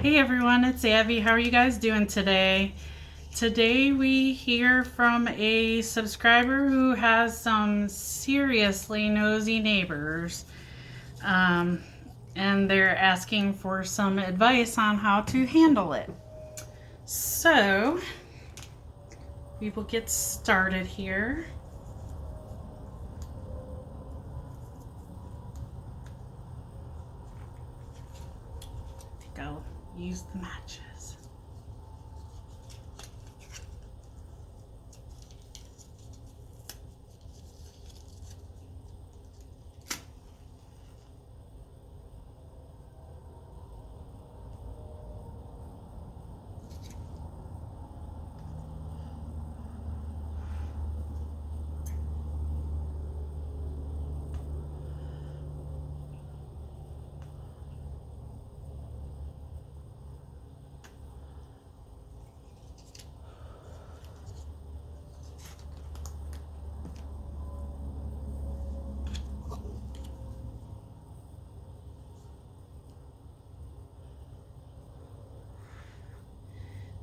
Hey everyone, it's Abby. How are you guys doing today? Today we hear from a subscriber who has some seriously nosy neighbors. Um, and they're asking for some advice on how to handle it. So, we will get started here. I think I'll use the matches.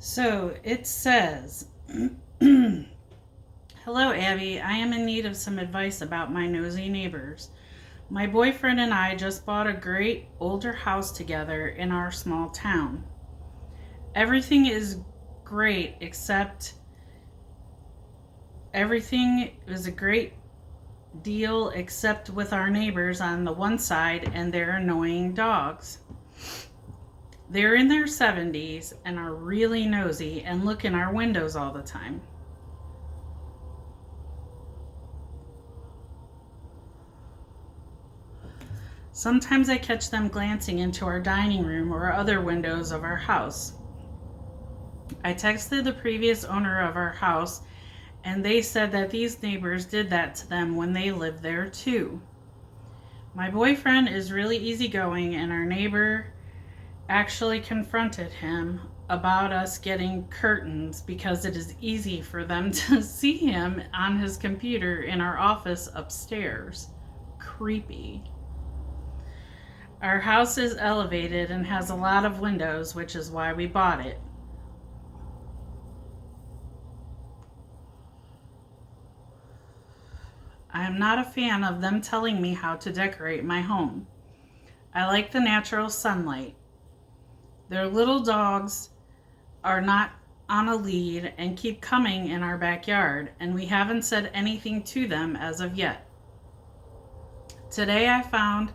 So it says, Hello, Abby. I am in need of some advice about my nosy neighbors. My boyfriend and I just bought a great older house together in our small town. Everything is great except everything is a great deal except with our neighbors on the one side and their annoying dogs. They're in their 70s and are really nosy and look in our windows all the time. Sometimes I catch them glancing into our dining room or other windows of our house. I texted the previous owner of our house and they said that these neighbors did that to them when they lived there too. My boyfriend is really easygoing and our neighbor actually confronted him about us getting curtains because it is easy for them to see him on his computer in our office upstairs. Creepy. Our house is elevated and has a lot of windows, which is why we bought it. I am not a fan of them telling me how to decorate my home. I like the natural sunlight. Their little dogs are not on a lead and keep coming in our backyard, and we haven't said anything to them as of yet. Today I found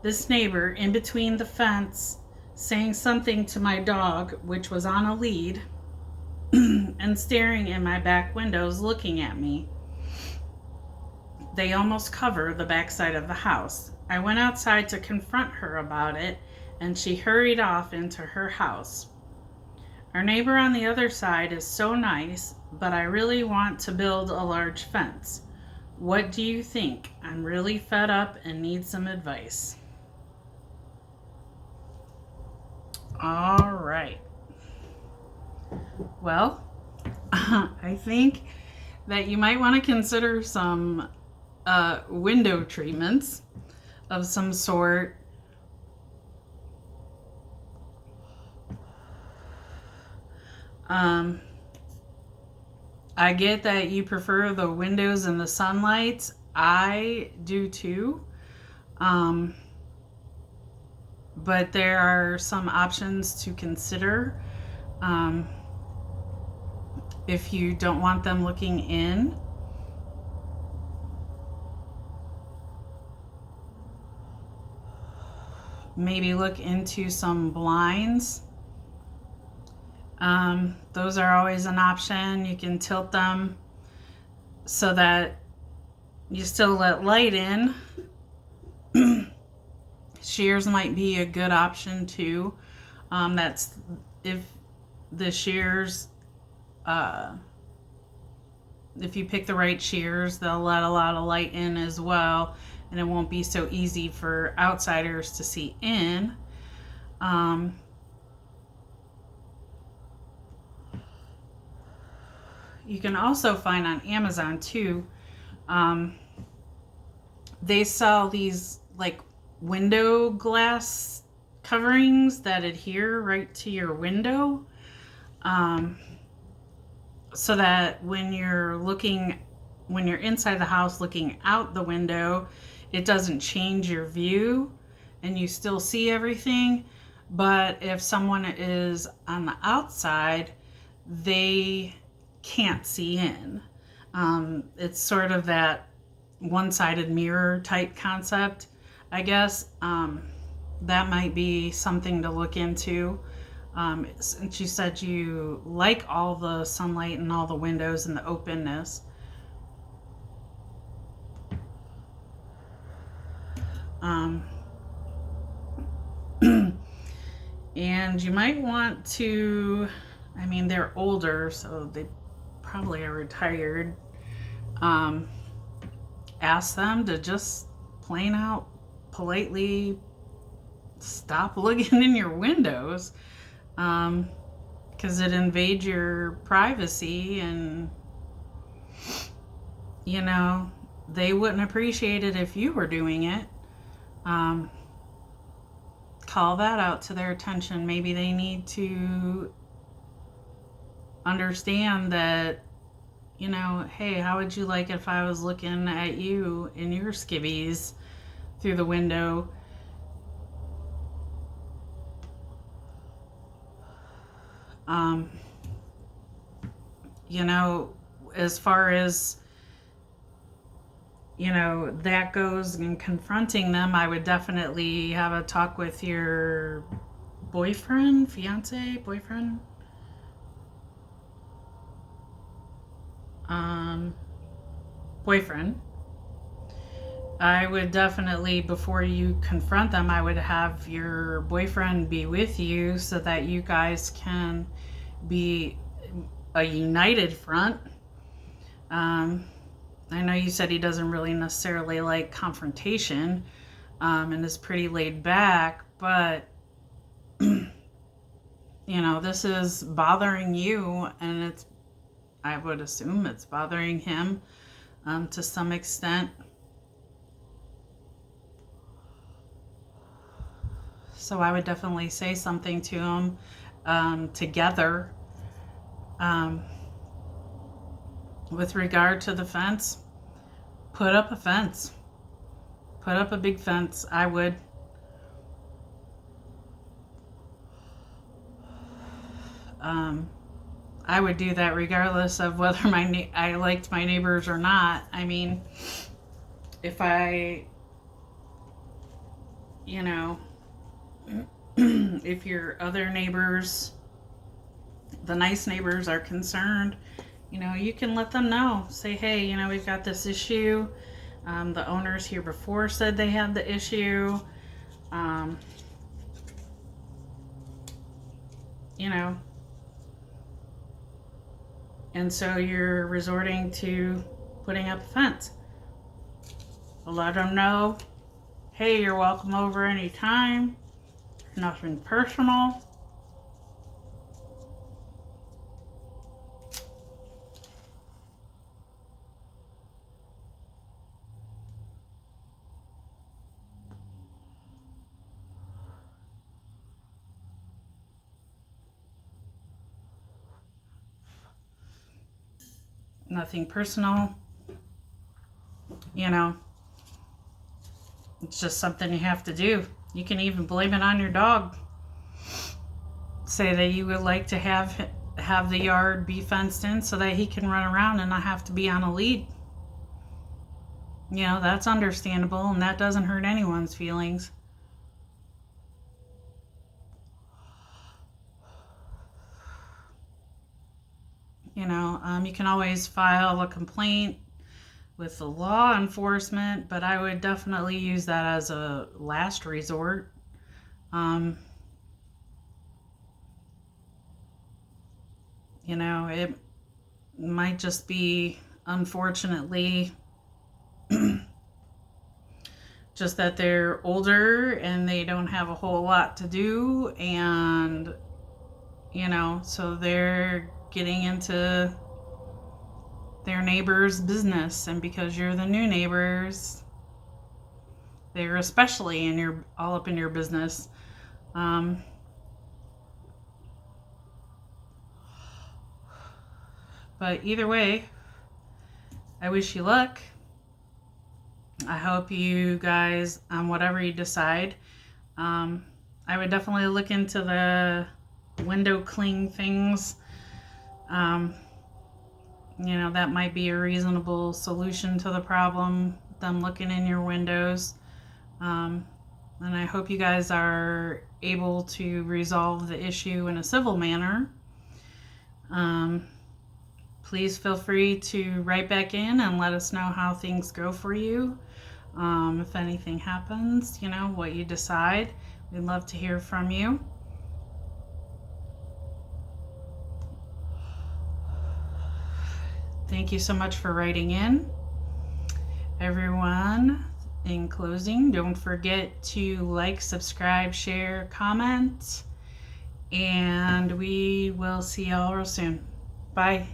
this neighbor in between the fence saying something to my dog, which was on a lead, and staring in my back windows looking at me. They almost cover the backside of the house. I went outside to confront her about it, and she hurried off into her house. Our neighbor on the other side is so nice, but I really want to build a large fence. What do you think? I'm really fed up and need some advice. All right. Well, I think that you might want to consider some window treatments of some sort. I get that you prefer the windows and the sunlight. I do too. But there are some options to consider if you don't want them looking in. Maybe look into some blinds. Those are always an option. You can tilt them so that you still let light in. Shears might be a good option too. That's if the shears, if you pick the right shears, they'll let a lot of light in as well, and it won't be so easy for outsiders to see in. You can also find on Amazon too, they sell these like window glass coverings that adhere right to your window, so that when you're inside the house looking out the window, it doesn't change your view and you still see everything. But if someone is on the outside, they can't see in. It's sort of that one-sided mirror type concept, I guess. That might be something to look into. Since you said you like all the sunlight and all the windows and the openness. And you might want to, I mean, they're older, so they probably are retired. Ask them to just plain out politely stop looking in your windows, because it invades your privacy, and they wouldn't appreciate it if you were doing it. Call that out to their attention. Maybe they need to understand that, hey, how would you like it if I was looking at you in your skivvies through the window? As far as that goes, and confronting them, I would definitely have a talk with your boyfriend. I would definitely, before you confront them, I would have your boyfriend be with you so that you guys can be a united front. I know you said he doesn't really necessarily like confrontation, and is pretty laid back, but this is bothering you, and I would assume it's bothering him to some extent. So I would definitely say something to him together. With regard to the fence, put up a fence. Put up a big fence. I would. I would do that regardless of whether I liked my neighbors or not. I mean, if I, if your other neighbors, the nice neighbors, are concerned, you can let them know. Say, hey, we've got this issue. The owners here before said they had the issue. And so you're resorting to putting up a fence. Let them know, hey, you're welcome over anytime. Nothing personal. Nothing personal. It's just something you have to do. You can even blame it on your dog. Say that you would like to have the yard be fenced in so that he can run around and not have to be on a lead. That's understandable, and that doesn't hurt anyone's feelings. You can always file a complaint with the law enforcement, but I would definitely use that as a last resort. It might just be, unfortunately, just that they're older and they don't have a whole lot to do, and so they're getting into their neighbor's business, and because you're the new neighbors, they're especially all up in your business. But either way, I wish you luck. I hope you guys, whatever you decide, I would definitely look into the window cling things. That might be a reasonable solution to the problem, them looking in your windows. And I hope you guys are able to resolve the issue in a civil manner. Please feel free to write back in and let us know how things go for you. If anything happens, what you decide. We'd love to hear from you. Thank you so much for writing in. Everyone, in closing, don't forget to like, subscribe, share, comment, and we will see y'all real soon. Bye.